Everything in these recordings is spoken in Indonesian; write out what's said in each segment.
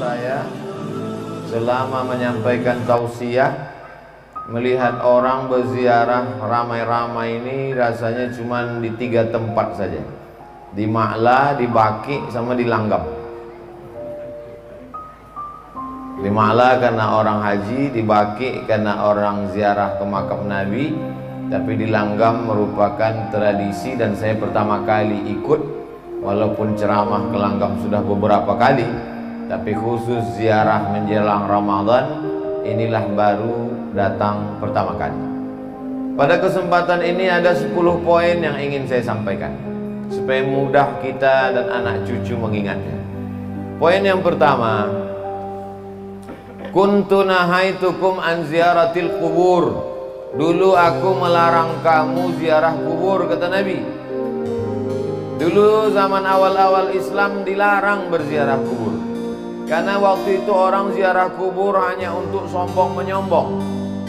saya selama menyampaikan tausiah, melihat orang berziarah ramai-ramai ini rasanya cuma di 3 tempat saja, di Ma'la, di Baki, sama di Langgam. Di Ma'la karena orang haji, di Baki karena orang ziarah ke makam Nabi, tapi di Langgam merupakan tradisi dan saya pertama kali ikut, walaupun ceramah ke Langgam sudah beberapa kali, tapi khusus ziarah menjelang Ramadan inilah baru datang pertama kali. Pada kesempatan ini ada 10 poin yang ingin saya sampaikan supaya mudah kita dan anak cucu mengingatnya. Poin yang pertama, kuntu nahaitukum an ziyaratil kubur. Dulu aku melarang kamu ziarah kubur, kata Nabi. Dulu zaman awal-awal Islam dilarang berziarah kubur, karena waktu itu orang ziarah kubur hanya untuk sombong menyombong.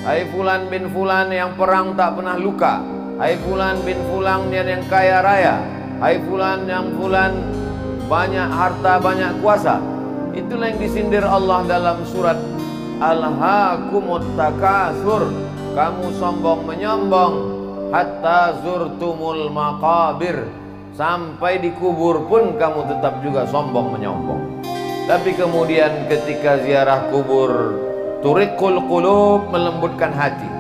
Hai fulan bin fulan yang perang tak pernah luka, hai fulan bin fulan yang kaya raya, hai fulan yang fulan banyak harta banyak kuasa. Itulah yang disindir Allah dalam surat Alhaakumut Takatsur. Kamu sombong menyombong hatta zurtumul maqabir, sampai di kubur pun kamu tetap juga sombong menyombong. Tapi kemudian ketika ziarah kubur, turiqul qulub, melembutkan hati,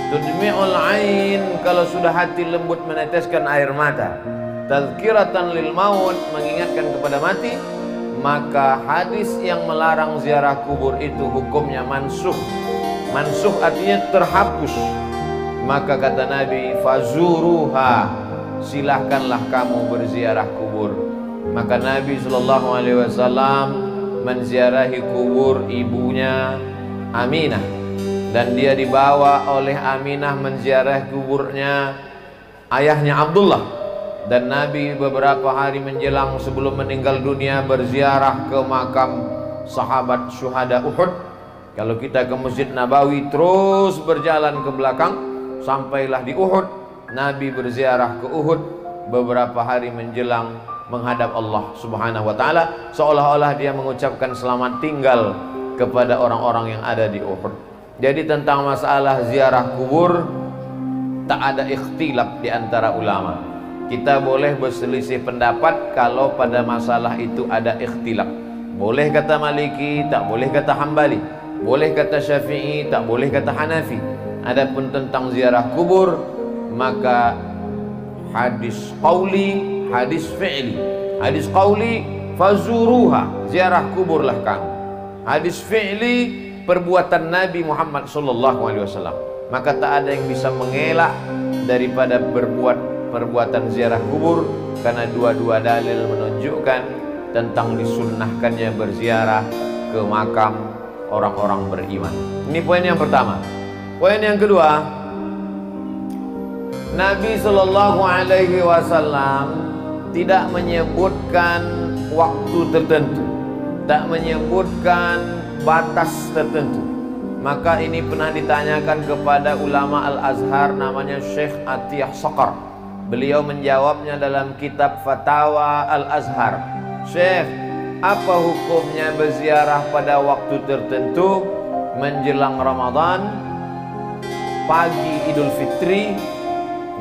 tudmi'ul ain, kalau sudah hati lembut meneteskan air mata, tazkiratan lil maut, mengingatkan kepada mati, maka hadis yang melarang ziarah kubur itu hukumnya mansukh. Mansukh artinya terhapus. Maka kata Nabi, fazuruha, silahkanlah kamu berziarah kubur. Maka Nabi SAW menziarahi kubur ibunya Aminah, dan dia dibawa oleh Aminah menziarahi kuburnya ayahnya Abdullah. Dan Nabi beberapa hari menjelang sebelum meninggal dunia berziarah ke makam sahabat syuhada Uhud. Kalau kita ke Masjid Nabawi terus berjalan ke belakang sampailah di Uhud. Nabi berziarah ke Uhud beberapa hari menjelang menghadap Allah Subhanahu wa taala, seolah-olah dia mengucapkan selamat tinggal kepada orang-orang yang ada di Uhud. Jadi tentang masalah ziarah kubur tak ada ikhtilaf di antara ulama. Kita boleh berselisih pendapat kalau pada masalah itu ada ikhtilaf. Boleh kata Maliki, tak boleh kata Hambali. Boleh kata Syafi'i, tak boleh kata Hanafi. Adapun tentang ziarah kubur, maka hadis qauli, hadis fi'li. Hadis qauli, fazuruha, ziarah kuburlah kamu. Hadis fi'li, perbuatan Nabi Muhammad SAW. Maka tak ada yang bisa mengelak daripada berbuat perbuatan ziarah kubur, karena dua-dua dalil menunjukkan tentang disunnahkannya berziarah ke makam orang-orang beriman. Ini poin yang pertama. Poin yang kedua, Nabi SAW tidak menyebutkan waktu tertentu, tak menyebutkan batas tertentu. Maka ini pernah ditanyakan kepada ulama Al-Azhar namanya Syekh Atiyah Saqar. Beliau menjawabnya dalam kitab Fatawa Al-Azhar. Syekh, apa hukumnya berziarah pada waktu tertentu menjelang Ramadan, pagi Idul Fitri?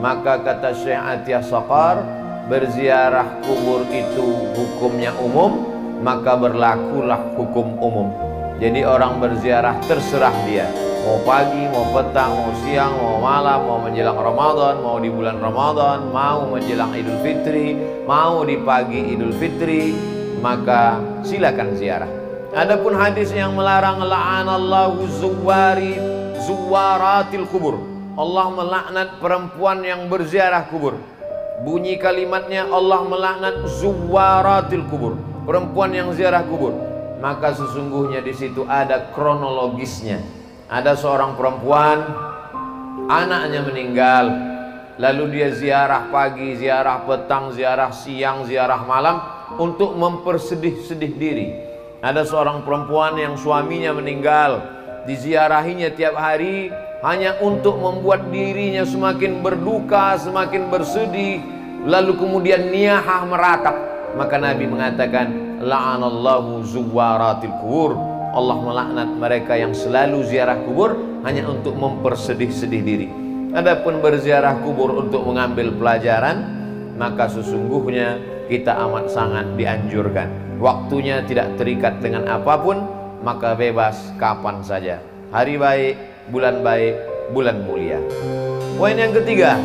Maka kata Syekh Atiyah Saqar, berziarah kubur itu hukumnya umum, maka berlakulah hukum umum. Jadi orang berziarah terserah dia, mau pagi, mau petang, mau siang, mau malam, mau menjelang Ramadan, mau di bulan Ramadan, mau menjelang Idul Fitri, mau di pagi Idul Fitri, maka silakan ziarah. Adapun hadis yang melarang, la'anallahu zuwaratil kubur, Allah melaknat perempuan yang berziarah kubur. Bunyi kalimatnya, Allah melaknat zuwaratil kubur, perempuan yang ziarah kubur. Maka sesungguhnya di situ ada kronologisnya. Ada seorang perempuan, anaknya meninggal, lalu dia ziarah pagi, ziarah petang, ziarah siang, ziarah malam untuk mempersedih-sedih diri. Ada seorang perempuan yang suaminya meninggal, diziarahinya tiap hari hanya untuk membuat dirinya semakin berduka, semakin bersedih, lalu kemudian niyahah meratap. Maka Nabi mengatakan, la'anallahu zuwaratil kubur. Allah melaknat mereka yang selalu ziarah kubur hanya untuk mempersedih-sedih diri. Adapun berziarah kubur untuk mengambil pelajaran, maka sesungguhnya kita amat sangat dianjurkan. Waktunya tidak terikat dengan apapun, maka bebas kapan saja. Hari baik, bulan mulia. Poin yang ketiga,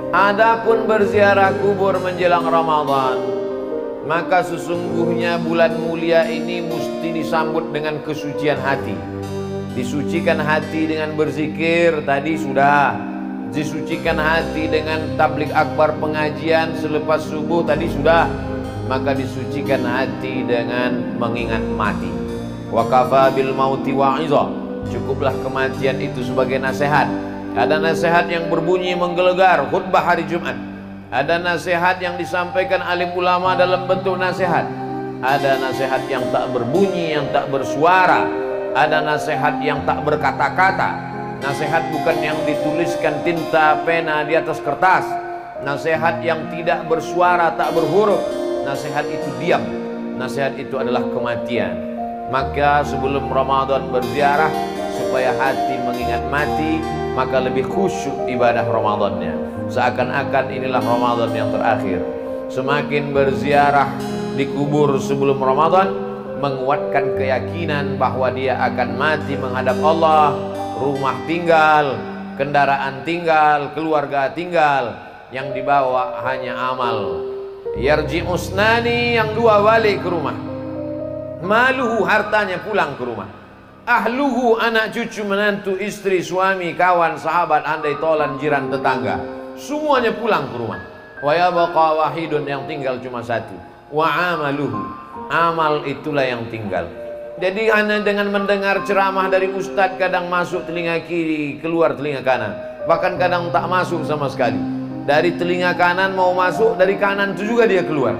adapun berziarah kubur menjelang Ramadan, maka sesungguhnya bulan mulia ini mesti disambut dengan kesucian hati. Disucikan hati dengan berzikir, tadi sudah. Disucikan hati dengan tablik akbar pengajian selepas subuh, tadi sudah. Maka disucikan hati dengan mengingat mati. Wa kafa bil mauti wa'izah. Cukuplah kematian itu sebagai nasihat. Ada nasihat yang berbunyi menggelegar, khutbah hari Jumat. Ada nasihat yang disampaikan alim ulama dalam bentuk nasihat. Ada nasihat yang tak berbunyi, yang tak bersuara. Ada nasihat yang tak berkata-kata. Nasihat bukan yang dituliskan tinta pena di atas kertas. Nasihat yang tidak bersuara, tak berhuruf. Nasihat itu diam. Nasihat itu adalah kematian. Maka sebelum Ramadan berziarah, supaya hati mengingat mati, maka lebih khusyuk ibadah Ramadannya. Seakan-akan inilah Ramadan yang terakhir. Semakin berziarah di kubur sebelum Ramadan, menguatkan keyakinan bahwa dia akan mati menghadap Allah. Rumah tinggal, kendaraan tinggal, keluarga tinggal, yang dibawa hanya amal. Yarji usnani, yang dua balik ke rumah. Maluhu, hartanya pulang ke rumah. Ahluhu, anak cucu menantu istri suami kawan sahabat andai tolan jiran tetangga, semuanya pulang ke rumah. Wa yabqa wahidun, yang tinggal cuma satu. Wa amaluhu, amal itulah yang tinggal. Jadi hanya dengan mendengar ceramah dari ustadz, kadang masuk telinga kiri, keluar telinga kanan. Bahkan kadang tak masuk sama sekali. Dari telinga kanan mau masuk, dari kanan itu juga dia keluar.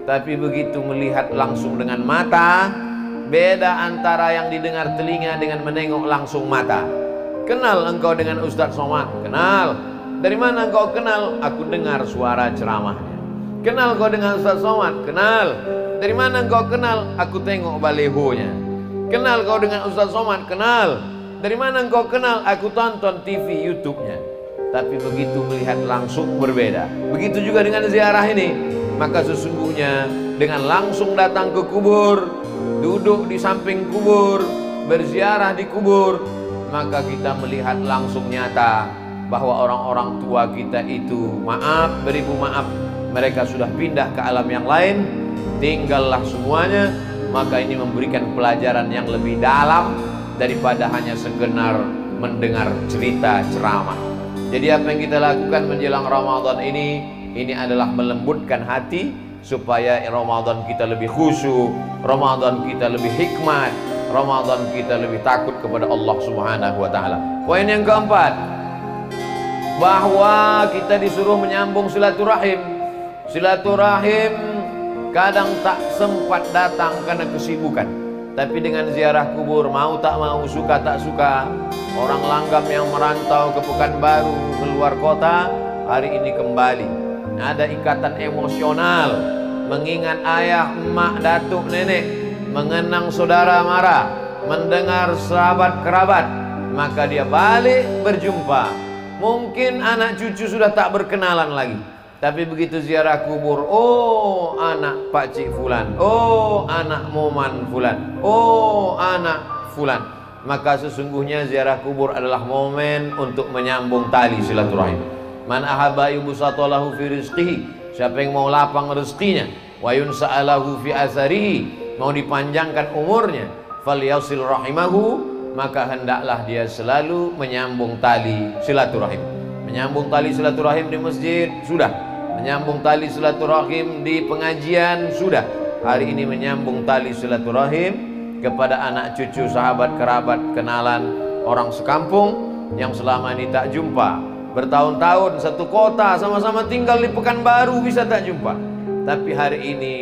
Tapi begitu melihat langsung dengan mata, beda antara yang didengar telinga dengan menengok langsung mata. Kenal engkau dengan Ustadz Somad? Kenal. Dari mana engkau kenal? Aku dengar suara ceramahnya. Kenal kau dengan Ustadz Somad? Kenal. Dari mana engkau kenal? Aku tengok balehonya. Kenal kau dengan Ustadz Somad? Kenal. Dari mana engkau kenal? Aku tonton TV YouTube-nya. Tapi begitu melihat langsung berbeda. Begitu juga dengan ziarah ini. Maka sesungguhnya dengan langsung datang ke kubur, duduk di samping kubur, berziarah di kubur, maka kita melihat langsung nyata bahwa orang-orang tua kita itu, maaf beribu maaf, mereka sudah pindah ke alam yang lain, tinggallah semuanya. Maka ini memberikan pelajaran yang lebih dalam daripada hanya sekedar mendengar cerita ceramah. Jadi apa yang kita lakukan menjelang Ramadan ini adalah melembutkan hati supaya Ramadan kita lebih khusyuk, Ramadan kita lebih hikmat, Ramadan kita lebih takut kepada Allah Subhanahu wa taala. Poin yang keempat, bahwa kita disuruh menyambung silaturahim. Silaturahim kadang tak sempat datang karena kesibukan. Tapi dengan ziarah kubur, mau tak mau, suka tak suka, orang langgam yang merantau ke Pekanbaru, keluar kota, hari ini kembali. Ada ikatan emosional, mengingat ayah, emak, datuk, nenek, mengenang saudara mara, mendengar sahabat kerabat, maka dia balik berjumpa. Mungkin anak cucu sudah tak berkenalan lagi, tapi begitu ziarah kubur, oh anak pakcik fulan, oh anak moman fulan, oh anak fulan, maka sesungguhnya ziarah kubur adalah momen untuk menyambung tali silaturahim. Man ahabba yubsatalahu fi rizqihi, siapa yang mau lapang rezekinya, wa yunsa'alahu fi atharihi, mau dipanjangkan umurnya, falyasil rahimahu, maka hendaklah dia selalu menyambung tali silaturahim. Menyambung tali silaturahim di masjid sudah, menyambung tali silaturahim di pengajian sudah. Hari ini menyambung tali silaturahim kepada anak cucu, sahabat, kerabat, kenalan, orang sekampung yang selama ini tak jumpa. Bertahun-tahun satu kota, sama-sama tinggal di Pekanbaru, bisa tak jumpa. Tapi hari ini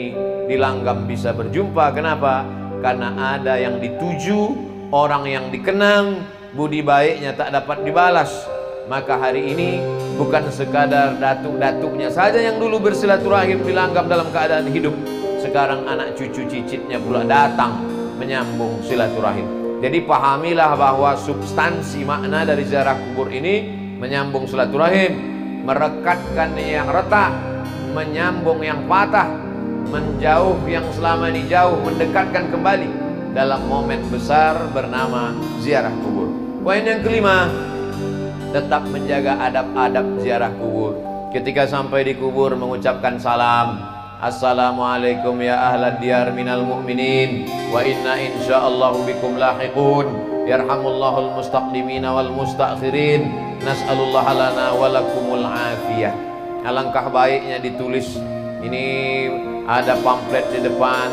di Langgam bisa berjumpa. Kenapa? Karena ada yang dituju, orang yang dikenang, budi baiknya tak dapat dibalas. Maka hari ini bukan sekadar datuk-datuknya saja yang dulu bersilaturahim di Langgam dalam keadaan hidup. sekarang anak cucu cicitnya pula datang menyambung silaturahim. Jadi pahamilah bahwa substansi makna dari ziarah kubur ini menyambung silaturahim, merekatkan yang retak, menyambung yang patah, menjauh yang selama ini jauh, mendekatkan kembali dalam momen besar bernama ziarah kubur. Poin yang kelima, tetap menjaga adab-adab ziarah kubur. Ketika sampai di kubur mengucapkan salam, assalamualaikum ya ahlad diyar minal mu'minin wa inna insyaallahu bikum lahiqun yarhamullahul mustaqdimina wal mustakhirin nas'alullah lana walakumul afiyah. Alangkah baiknya ditulis. Ini ada pamflet di depan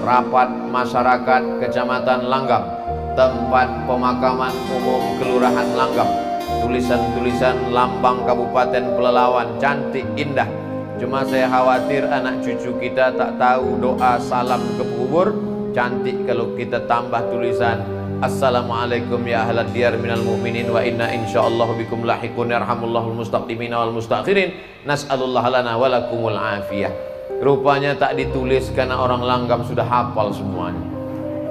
rapat masyarakat Kecamatan Langgam, tempat pemakaman umum Kelurahan Langgam. Tulisan-tulisan lambang Kabupaten Pelalawan, cantik, indah. Cuma saya khawatir anak cucu kita tak tahu doa salam ke kubur. Cantik kalau kita tambah tulisan assalamualaikum ya ahlad diyar minal mu'minin wa inna insyaallahu bikum lahiqun yarhamullahul mustaqdimina wal mustakhirin nas'alullah lana walakumul afiyah. Rupanya tak ditulis karena orang Langgam sudah hafal semuanya.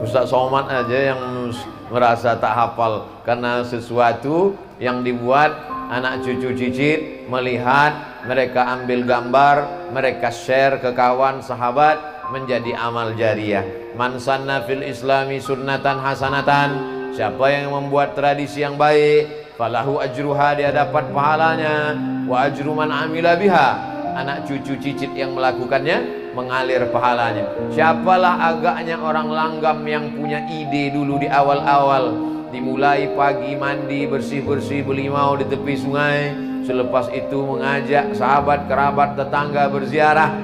Ustaz Somad aja yang merasa tak hafal karena sesuatu yang dibuat anak cucu cicit melihat, mereka ambil gambar, mereka share ke kawan sahabat, menjadi amal jariah. Man sanna fil islami sunnatan hasanatan, siapa yang membuat tradisi yang baik, falahu ajruha, dia dapat pahalanya, wa ajru man amila biha, anak cucu cicit yang melakukannya mengalir pahalanya. Siapalah agaknya orang Langgam yang punya ide dulu di awal-awal, dimulai pagi mandi bersih-bersih belimau di tepi sungai, selepas itu mengajak sahabat, kerabat, tetangga berziarah,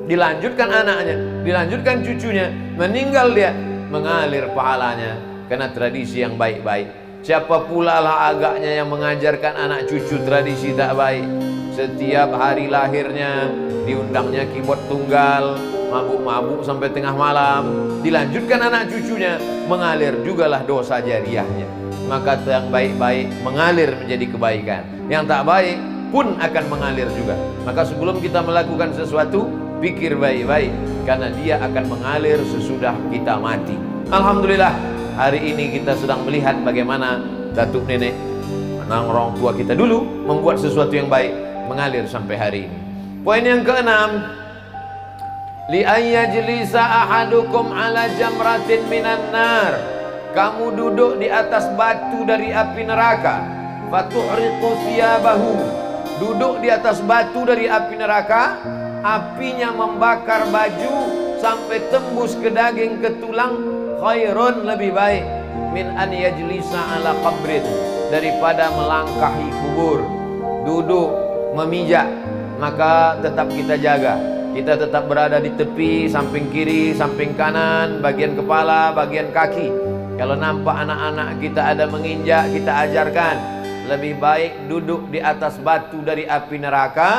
dilanjutkan anaknya, dilanjutkan cucunya, meninggal dia, mengalir pahalanya karena tradisi yang baik-baik. Siapa pula lah agaknya yang mengajarkan anak cucu tradisi tak baik? Setiap hari lahirnya diundangnya keyboard tunggal, mabuk-mabuk sampai tengah malam, dilanjutkan anak cucunya, mengalir jugalah dosa jariahnya. Maka yang baik-baik mengalir menjadi kebaikan, yang tak baik pun akan mengalir juga. Maka sebelum kita melakukan sesuatu, pikir baik-baik, karena dia akan mengalir sesudah kita mati. Alhamdulillah, hari ini kita sedang melihat bagaimana datuk nenek, orang tua kita dulu membuat sesuatu yang baik, mengalir sampai hari ini. Poin yang keenam, li ayyajlisa ahadukum ala jamratin minan nar, kamu duduk di atas batu dari api neraka, fatuhriqu thiyabahu, duduk di atas batu dari api neraka, apinya membakar baju sampai tembus ke daging, ke tulang, khairun, lebih baik, min an yajlisa ala qabrin, daripada melangkahi kubur, duduk memijak. Maka tetap kita jaga, kita tetap berada di tepi, samping kiri, samping kanan, bagian kepala, bagian kaki. Kalau nampak anak-anak kita ada menginjak, kita ajarkan, lebih baik duduk di atas batu dari api neraka,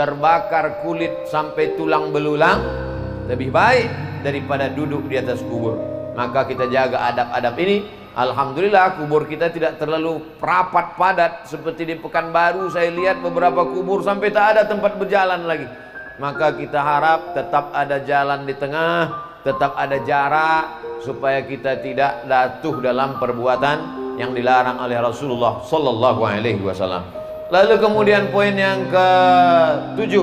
terbakar kulit sampai tulang belulang, lebih baik daripada duduk di atas kubur. Maka kita jaga adab-adab ini. Alhamdulillah kubur kita tidak terlalu rapat padat seperti di Pekanbaru. Saya lihat beberapa kubur sampai tak ada tempat berjalan lagi. Maka kita harap tetap ada jalan di tengah, tetap ada jarak, supaya kita tidak jatuh dalam perbuatan yang dilarang oleh Rasulullah Sallallahu Alaihi Wasallam. Lalu kemudian poin yang ke-7,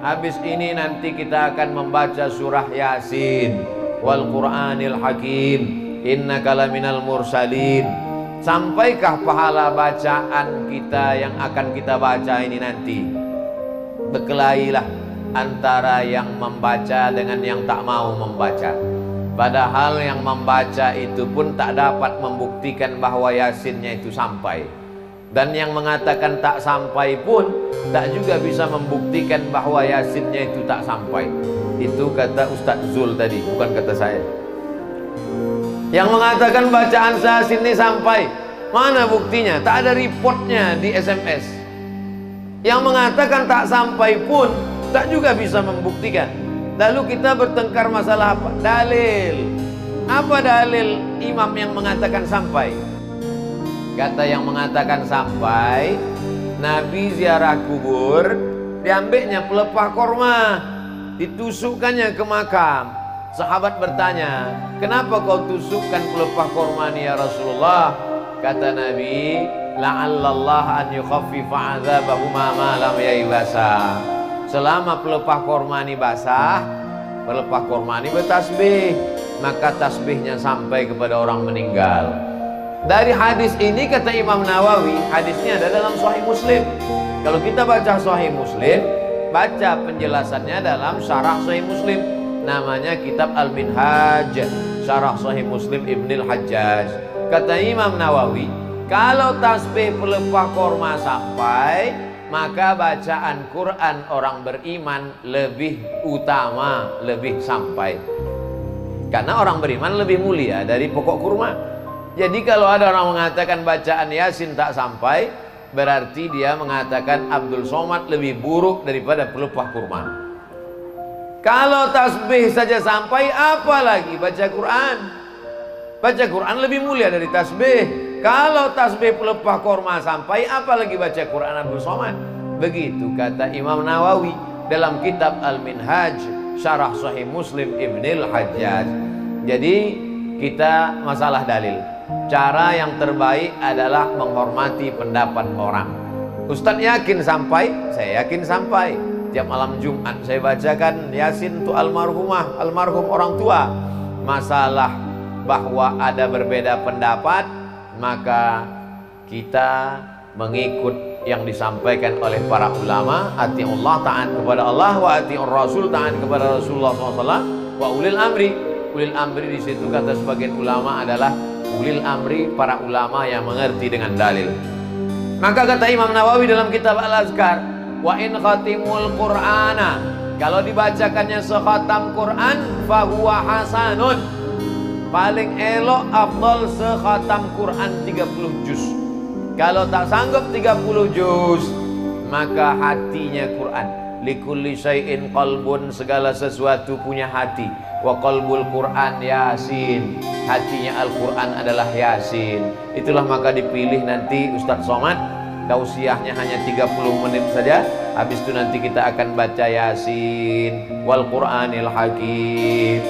habis ini nanti kita akan membaca surah Yasin, wal Qur'anil Hakim, innaka laminal mursalin. Sampaikah pahala bacaan kita yang akan kita baca ini nanti? Berkelailah antara yang membaca dengan yang tak mau membaca. Padahal yang membaca itu pun tak dapat membuktikan bahwa Yasinnya itu sampai. Dan yang mengatakan tak sampai pun tak juga bisa membuktikan bahwa Yasinnya itu tak sampai. Itu kata Ustaz Zul tadi, bukan kata saya. Yang mengatakan bacaan Yasin ini sampai, mana buktinya? Tak ada reportnya di SMS. Yang mengatakan tak sampai pun tak juga bisa membuktikan. Lalu kita bertengkar masalah apa? Dalil. Apa dalil imam yang mengatakan sampai? Kata yang mengatakan sampai, Nabi ziarah kubur, diambilnya pelepah korma. ditusukkannya ke makam. Sahabat bertanya, kenapa kau tusukkan pelepah korma ini ya Rasulullah? Kata Nabi, la'allallah an yukhaffifa 'adzabahuma ma lam yaibasa. Selama pelepah korma ini basah, pelepah korma ini bertasbih, maka tasbihnya sampai kepada orang meninggal. Dari hadis ini kata Imam Nawawi, hadisnya ada dalam Sahih Muslim. Kalau kita baca Sahih Muslim, baca penjelasannya dalam Syarah Sahih Muslim. Namanya kitab Al-Minhaj, Syarah Sahih Muslim Ibnul Hajjaj. Kata Imam Nawawi, kalau tasbih pelepah korma sampai, maka bacaan Quran orang beriman lebih utama, lebih sampai. Karena orang beriman lebih mulia dari pokok kurma. Jadi kalau ada orang mengatakan bacaan Yasin tak sampai, berarti dia mengatakan Abdul Somad lebih buruk daripada pelepah kurma. Kalau tasbih saja sampai, apalagi baca Quran. Baca Quran lebih mulia dari tasbih. Kalau tasbih pelepah korma sampai, apalagi baca Quran Abdul Somad. Begitu kata Imam Nawawi dalam kitab Al-Minhaj, Syarah Sahih Muslim Ibnul Hajjaj. Jadi kita masalah dalil. Cara yang terbaik adalah menghormati pendapat orang. Ustadz yakin sampai, saya yakin sampai. Tiap malam Jumat saya bacakan Yasin untuk almarhumah, almarhum orang tua. Masalah bahwa ada berbeda pendapat, maka kita mengikut yang disampaikan oleh para ulama. Atiullah, taat kepada Allah, wa atiur Rasul, taat kepada Rasulullah SAW, wa ulil amri. Ulil amri di situ kata sebagian ulama adalah ulil amri, para ulama yang mengerti dengan dalil. Maka kata Imam Nawawi dalam kitab Al-Azkar, wa in khatimul Qur'ana, kalau dibacakannya sekhatam Quran, fahuwa hasanun, paling elok afdal sekhatam Quran 30 juz. Kalau tak sanggup 30 juz, maka hatinya Quran. Likulli syai'in qalbun, segala sesuatu punya hati. Wa qalbul Quran Yasin, hatinya Al-Quran adalah Yasin. Itulah maka dipilih nanti Ustadz Somad, tausiahnya hanya 30 menit saja. Habis itu nanti kita akan baca Yasin wal Quranil Hakim.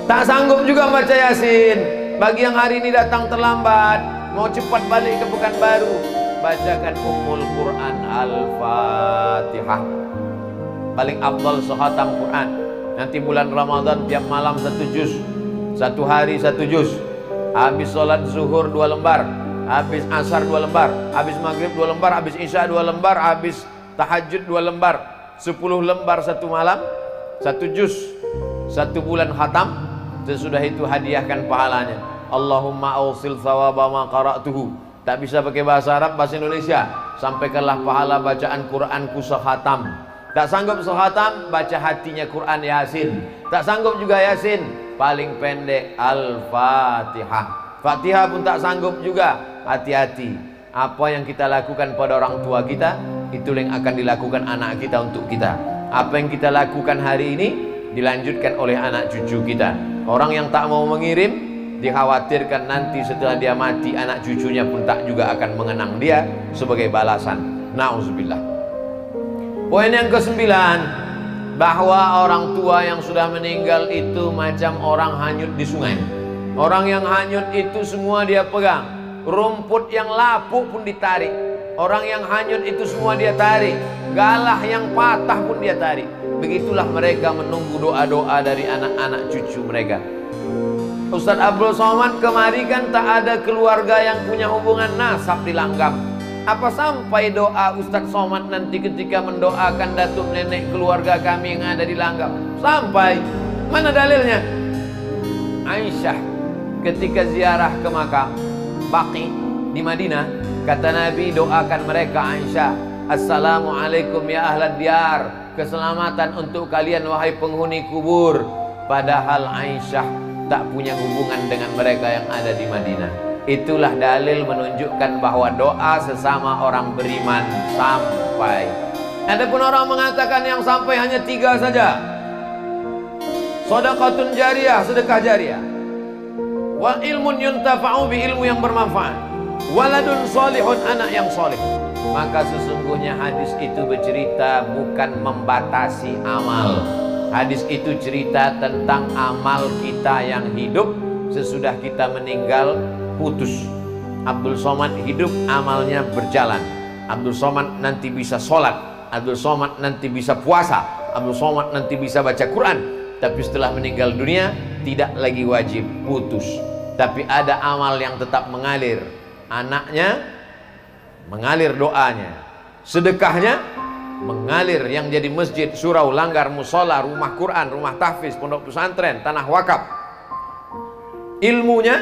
Tak sanggup juga baca Yasin, bagi yang hari ini datang terlambat, mau cepat balik ke Pekanbaru, bacakan Ummul Quran Al-Fatihah. Paling afdal sekhatam Quran. Nanti bulan Ramadan tiap malam 1 juz, 1 hari 1 juz. Habis sholat zuhur 2 lembar, habis asar 2 lembar, habis maghrib 2 lembar, habis isya 2 lembar, habis tahajud 2 lembar. 10 lembar 1 malam, 1 juz, 1 bulan khatam. Sesudah itu hadiahkan pahalanya. Allahumma awsil thawaba ma qara'tuhu. Tak bisa pakai bahasa Arab, bahasa Indonesia. Sampaikanlah pahala bacaan Quranku sekhatam. Tak sanggup sekhatam, baca hatinya Quran Yasin. Tak sanggup juga Yasin, paling pendek Al-Fatihah. Fatihah pun tak sanggup juga, hati-hati. Apa yang kita lakukan pada orang tua kita, itu yang akan dilakukan anak kita untuk kita. Apa yang kita lakukan hari ini, dilanjutkan oleh anak cucu kita. Orang yang tak mau mengirim, dikhawatirkan nanti setelah dia mati, anak cucunya pun tak juga akan mengenang dia sebagai balasan. Na'udzubillah. Poin yang ke-9, bahwa orang tua yang sudah meninggal itu macam orang hanyut di sungai. Orang yang hanyut itu semua dia pegang. Rumput yang lapuk pun ditarik. Orang yang hanyut itu semua dia tarik. Galah yang patah pun dia tarik. Begitulah mereka menunggu doa-doa dari anak-anak cucu mereka. Ustadz Abdul Somad kemari kan tak ada keluarga yang punya hubungan nasab di Langgam. Apa sampai doa Ustadz Somad nanti ketika mendoakan datuk nenek keluarga kami yang ada di Langgam? Sampai. Mana dalilnya? Aisyah ketika ziarah ke makam Baqi di Madinah, kata Nabi, doakan mereka Aisyah, assalamualaikum ya ahlad diyar, keselamatan untuk kalian wahai penghuni kubur. Padahal Aisyah tak punya hubungan dengan mereka yang ada di Madinah. Itulah dalil menunjukkan bahwa doa sesama orang beriman sampai. Adapun orang mengatakan yang sampai hanya 3 saja. Shadaqatun jariyah, sedekah jariyah. Wa ilmun yuntafa'u bi, ilmu yang bermanfaat. Waladun solihun, anak yang soleh. maka sesungguhnya hadis itu bercerita bukan membatasi amal. Hadis itu cerita tentang amal kita yang hidup sesudah kita meninggal putus. Abdul Somad hidup, amalnya berjalan. Abdul Somad nanti bisa sholat, Abdul Somad nanti bisa puasa, Abdul Somad nanti bisa baca Quran. Tapi setelah meninggal dunia tidak lagi wajib, putus. Tapi ada amal yang tetap mengalir. Anaknya mengalir doanya, sedekahnya mengalir, yang jadi masjid, surau, langgar, musola, rumah Quran, rumah tahfiz, pondok pesantren, tanah wakaf. Ilmunya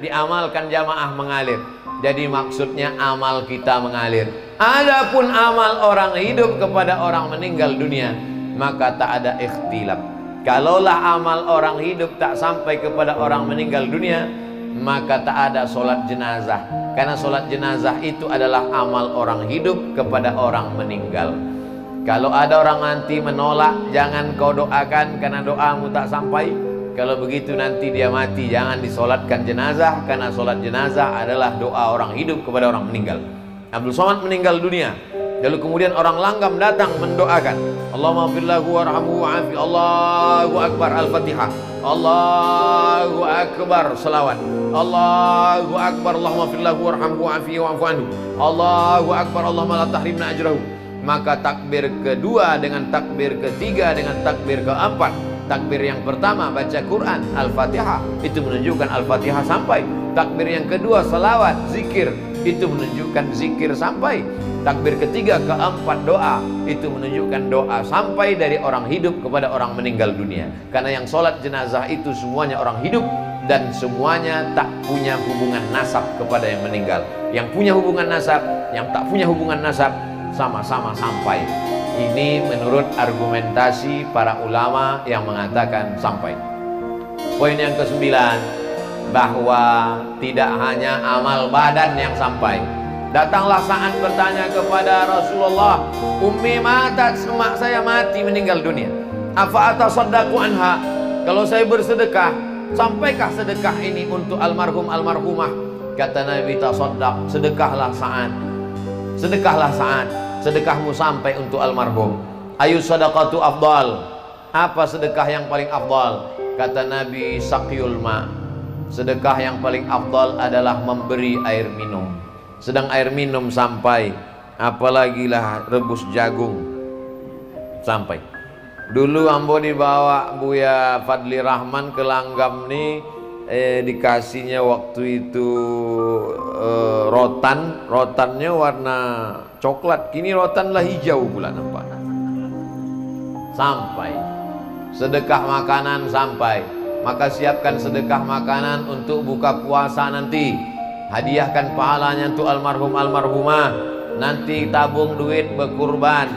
diamalkan jamaah, mengalir. Jadi maksudnya amal kita mengalir. Adapun amal orang hidup kepada orang meninggal dunia, maka tak ada ikhtilaf. Kalaulah amal orang hidup tak sampai kepada orang meninggal dunia, maka tak ada sholat jenazah. Karena sholat jenazah itu adalah amal orang hidup kepada orang meninggal. Kalau ada orang nanti menolak, jangan kau doakan karena doamu tak sampai. Kalau begitu nanti dia mati, jangan disolatkan jenazah, karena sholat jenazah adalah doa orang hidup kepada orang meninggal. Abdul Somad meninggal dunia, lalu kemudian orang langgam datang mendoakan, Allahumma firlahu warhamhu wa'afi. Allahu Akbar, Al-Fatihah. Allahu Akbar, selawat. Allahu Akbar, Allahumma firlahu warhamhu wa'afi wa'afu anhu. Allahu Akbar, Allahumma la tahrimna ajrahu. Maka takbir kedua dengan takbir ketiga dengan takbir keempat, takbir yang pertama baca Quran, Al-Fatihah, itu menunjukkan Al-Fatihah sampai. Takbir yang kedua salawat, zikir, itu menunjukkan zikir sampai. Takbir ketiga keempat doa, itu menunjukkan doa sampai dari orang hidup kepada orang meninggal dunia. Karena yang sholat jenazah itu semuanya orang hidup, dan semuanya tak punya hubungan nasab kepada yang meninggal. Yang punya hubungan nasab, yang tak punya hubungan nasab, sama-sama sampai. Ini menurut argumentasi para ulama yang mengatakan sampai. Poin yang ke-9, bahwa tidak hanya amal badan yang sampai. Datanglah saat bertanya kepada Rasulullah, Ummi matat, semak saya mati meninggal dunia. Afa atasaddaqu anha? Kalau saya bersedekah, sampaikah sedekah ini untuk almarhum almarhumah? Kata Nabi, tasaddaq, sedekahlah saat. Sedekahlah saat. Sedekahmu sampai untuk almarhum. Ayu sadaqatu afdal? Apa sedekah yang paling afdal? Kata Nabi, saqyul ma. Sedekah yang paling afdal adalah memberi air minum. Sedang air minum sampai, apalagi lah rebus jagung sampai. Dulu ambo dibawa Buya Fadli Rahman ke Langgam nih, dikasihnya waktu itu rotan, rotannya warna coklat, kini rotan lah hijau pula nampaknya. Sampai sedekah makanan sampai, maka siapkan sedekah makanan untuk buka puasa nanti. Hadiahkan pahalanya untuk almarhum almarhumah. Nanti tabung duit berkurban,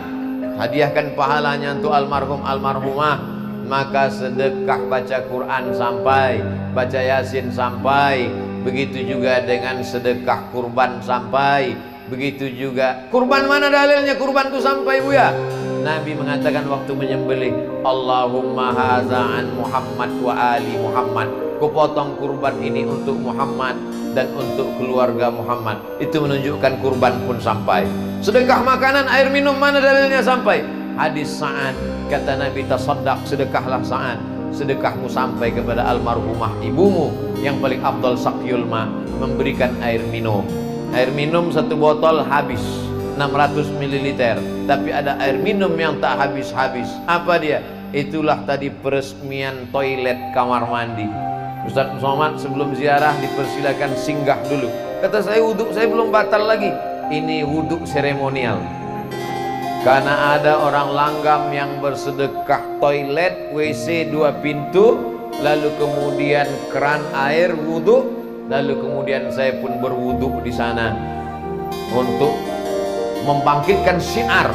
hadiahkan pahalanya untuk almarhum almarhumah. Maka sedekah baca Quran sampai, baca Yasin sampai. Begitu juga dengan sedekah kurban sampai. Begitu juga kurban, mana dalilnya kurban itu sampai, Buya? Nabi mengatakan waktu menyembelih, Allahumma haza an Muhammad wa ali Muhammad. Kupotong kurban ini untuk Muhammad dan untuk keluarga Muhammad. Itu menunjukkan kurban pun sampai. Sedekah makanan, air minum, mana dalilnya sampai? Hadis Sa'ad, kata Nabi, tasaddaq, sedekahlah Sa'ad. Sedekahmu sampai kepada almarhumah ibumu. Yang paling afdal saqyul ma, memberikan air minum. Air minum satu botol habis 600 ml. Tapi ada air minum yang tak habis-habis. Apa dia? Itulah tadi peresmian toilet kamar mandi. Ustaz Somad sebelum ziarah dipersilakan singgah dulu. Kata saya, wudhu saya belum batal lagi. Ini wudhu seremonial. Karena ada orang Langgam yang bersedekah toilet WC 2 pintu, lalu kemudian keran air wudhu, lalu kemudian saya pun berwudhu di sana untuk membangkitkan syiar.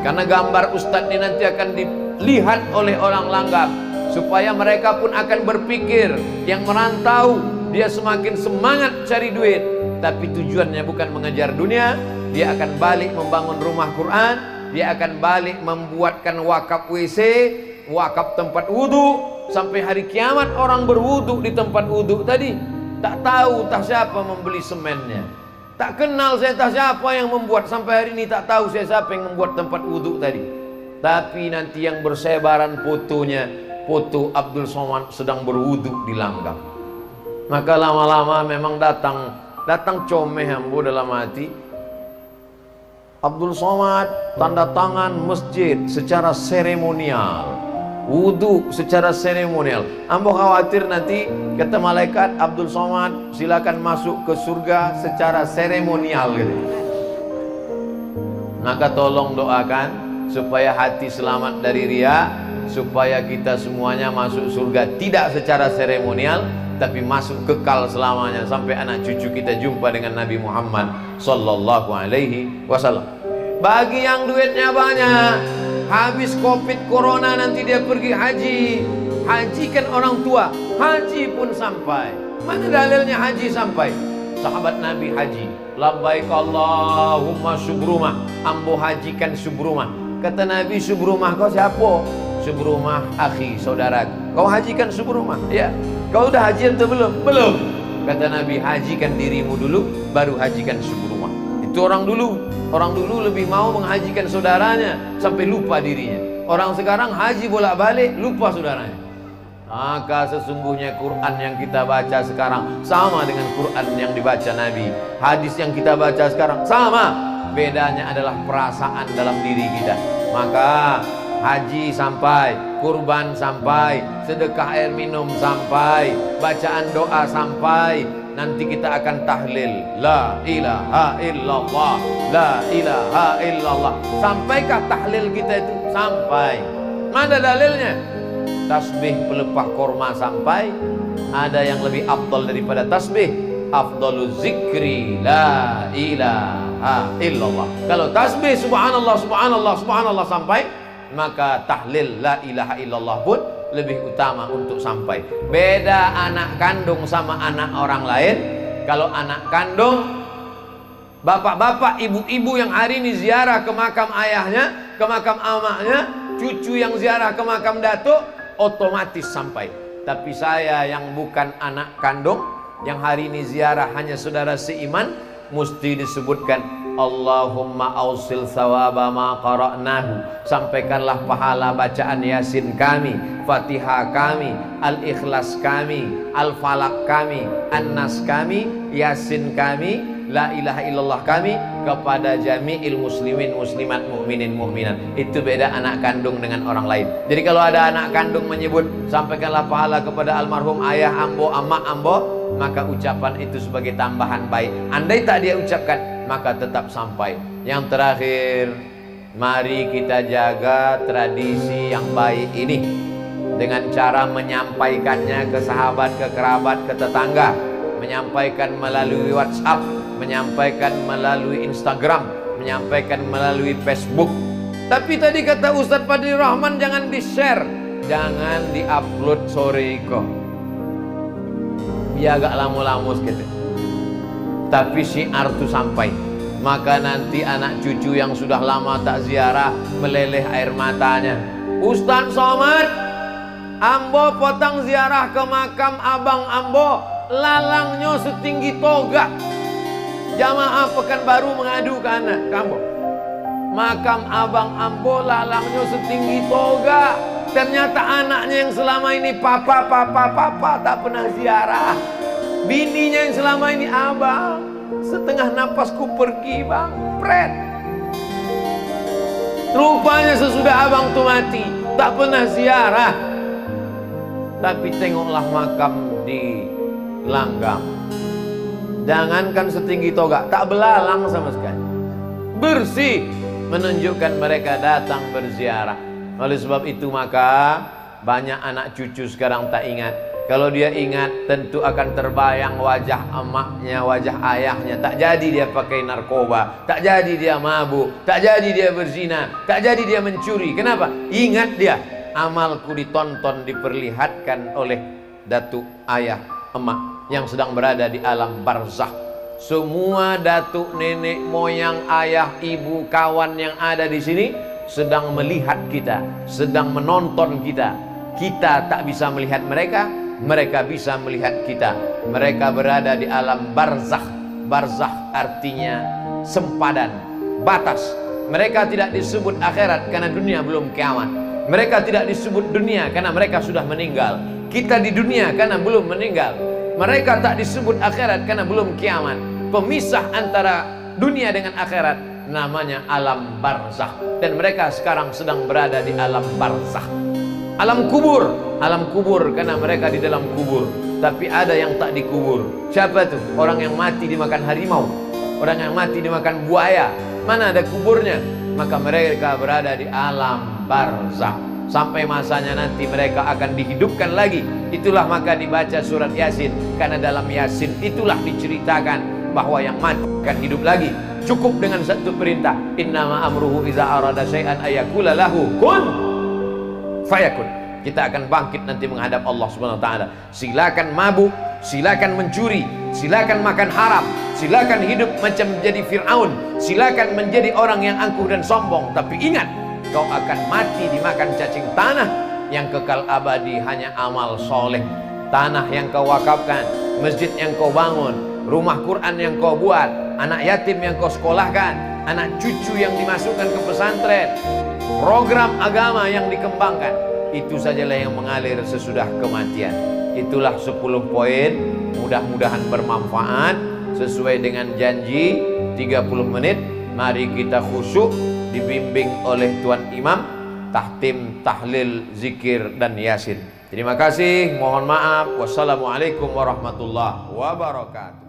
Karena gambar Ustadz ini nanti akan dilihat oleh orang Langgam, supaya mereka pun akan berpikir, yang merantau dia semakin semangat cari duit, tapi tujuannya bukan mengejar dunia. Dia akan balik membangun rumah Quran, dia akan balik membuatkan wakaf WC, wakaf tempat wudhu. Sampai hari kiamat orang berwudhu di tempat wudhu tadi, tak tahu tak siapa membeli semennya. Tak kenal saya tak siapa yang membuat. Sampai hari ini tak tahu saya siapa yang membuat tempat wudhu tadi. Tapi nanti yang bersebaran fotonya, foto Abdul Somad sedang berwudhu di Langgam. Maka lama-lama memang datang comeh ambo dalam hati. Abdul Somad tanda tangan masjid secara seremonial, wudhu secara seremonial. Ambo khawatir nanti kata malaikat, Abdul Somad silakan masuk ke surga secara seremonial gitu. Maka tolong doakan supaya hati selamat dari riya, supaya kita semuanya masuk surga tidak secara seremonial, tapi masuk kekal selamanya sampai anak cucu kita jumpa dengan Nabi Muhammad sallallahu alaihi wasallam. Bagi yang duitnya banyak, habis covid corona nanti dia pergi haji. Haji kan orang tua, haji pun sampai. Mana dalilnya haji sampai? Sahabat Nabi haji, labbaik Allahumma subrumah, ambo hajikan subrumah. Kata Nabi, subrumah kau siapa? Subrumah akhi, saudara. Kau hajikan subrumah? Ya. Kau udah haji atau belum? Belum. Kata Nabi, hajikan dirimu dulu, baru hajikan subrumah. Itu orang dulu. Orang dulu lebih mau menghajikan saudaranya sampai lupa dirinya. Orang sekarang haji bolak-balik, lupa saudaranya. Maka sesungguhnya Quran yang kita baca sekarang sama dengan Quran yang dibaca Nabi. Hadis yang kita baca sekarang sama. Bedanya adalah perasaan dalam diri kita. Maka haji sampai, kurban sampai, sedekah air minum sampai, bacaan doa sampai. Nanti kita akan tahlil la ilaha illallah, la ilaha illallah. Sampaikah tahlil kita itu? Sampai. Mana dalilnya? Tasbih pelepah korma sampai. Ada yang lebih afdal daripada tasbih. Afdalu zikri la ilaha illallah. Kalau tasbih subhanallah subhanallah subhanallah sampai, maka tahlil la ilaha illallah pun lebih utama untuk sampai. Beda anak kandung sama anak orang lain. Kalau anak kandung, bapak-bapak, ibu-ibu yang hari ini ziarah ke makam ayahnya, ke makam amaknya, cucu yang ziarah ke makam datuk, otomatis sampai. Tapi saya yang bukan anak kandung, yang hari ini ziarah hanya saudara seiman, mesti disebutkan Allahumma ausil thawaba ma qara'nahu. Sampaikanlah pahala bacaan Yasin kami, Fatihah kami, Al-Ikhlas kami, Al-Falaq kami, An-Nas kami, Yasin kami, La ilaha illallah kami kepada jami'il muslimin muslimat mu'minin mu'minat. Itu beda anak kandung dengan orang lain. Jadi kalau ada anak kandung menyebut sampaikanlah pahala kepada almarhum ayah ambo, amak ambo, maka ucapan itu sebagai tambahan baik. Andai tak dia ucapkan, maka tetap sampai. Yang terakhir, mari kita jaga tradisi yang baik ini dengan cara menyampaikannya ke sahabat, ke kerabat, ke tetangga, menyampaikan melalui WhatsApp, menyampaikan melalui Instagram, menyampaikan melalui Facebook. Tapi tadi kata Ustadz Fadli Rahman, jangan di-share, jangan di-upload sore kok. Ya agak lamus-lamus gitu. Tapi syiar itu sampai. Maka nanti anak cucu yang sudah lama tak ziarah meleleh air matanya. Ustadz Somad, ambo potong ziarah ke makam abang ambo, lalangnya setinggi toga. Jamaah Pekanbaru mengadu ke anak kamu, makam abang ambo lalangnya setinggi toga. Ternyata anaknya yang selama ini papa tak pernah ziarah. Bininya yang selama ini abang, setengah napasku pergi bang, pret. Rupanya sesudah abang tuh mati, tak pernah ziarah. Tapi tengoklah makam di Langgam, jangankan setinggi toga, tak belalang sama sekali, bersih, menunjukkan mereka datang berziarah. Oleh sebab itu maka banyak anak cucu sekarang tak ingat. Kalau dia ingat, tentu akan terbayang wajah emaknya, wajah ayahnya. Tak jadi dia pakai narkoba, tak jadi dia mabuk, tak jadi dia berzina, tak jadi dia mencuri. Kenapa? Ingat dia, amalku ditonton, diperlihatkan oleh datuk ayah emak yang sedang berada di alam barzakh. Semua datuk, nenek, moyang, ayah, ibu, kawan yang ada di sini sedang melihat kita, sedang menonton kita. Kita tak bisa melihat mereka, mereka bisa melihat kita. Mereka berada di alam barzakh, barzakh artinya sempadan, batas. Mereka tidak disebut akhirat karena dunia belum kiamat. Mereka tidak disebut dunia karena mereka sudah meninggal. Kita di dunia karena belum meninggal. Mereka tak disebut akhirat karena belum kiamat. Pemisah antara dunia dengan akhirat namanya alam barzakh. Dan mereka sekarang sedang berada di alam barzakh. Alam kubur karena mereka di dalam kubur. Tapi ada yang tak dikubur. Siapa tuh? Orang yang mati dimakan harimau, orang yang mati dimakan buaya. Mana ada kuburnya? Maka mereka berada di alam barzakh sampai masanya nanti mereka akan dihidupkan lagi. Itulah maka dibaca surat Yasin, karena dalam Yasin itulah diceritakan bahwa yang mati akan hidup lagi. Cukup dengan satu perintah, innama amruhu iza arada syai'an ayakula lahu kun fayakun. Kita akan bangkit nanti menghadap Allah Subhanahu wa taala. Silakan mabuk, silakan mencuri, silakan makan haram, silakan hidup macam menjadi Fir'aun, silakan menjadi orang yang angkuh dan sombong, tapi ingat, kau akan mati dimakan cacing tanah. Yang kekal abadi hanya amal soleh. Tanah yang kau wakafkan, masjid yang kau bangun, rumah Quran yang kau buat, anak yatim yang kau sekolahkan, anak cucu yang dimasukkan ke pesantren, program agama yang dikembangkan, itu sajalah yang mengalir sesudah kematian. Itulah 10 poin, mudah-mudahan bermanfaat. Sesuai dengan janji 30 menit. Mari kita khusyuk, dibimbing oleh Tuan Imam, tahtim, tahlil, zikir dan yasin. Terima kasih, mohon maaf. Wassalamualaikum warahmatullahi wabarakatuh.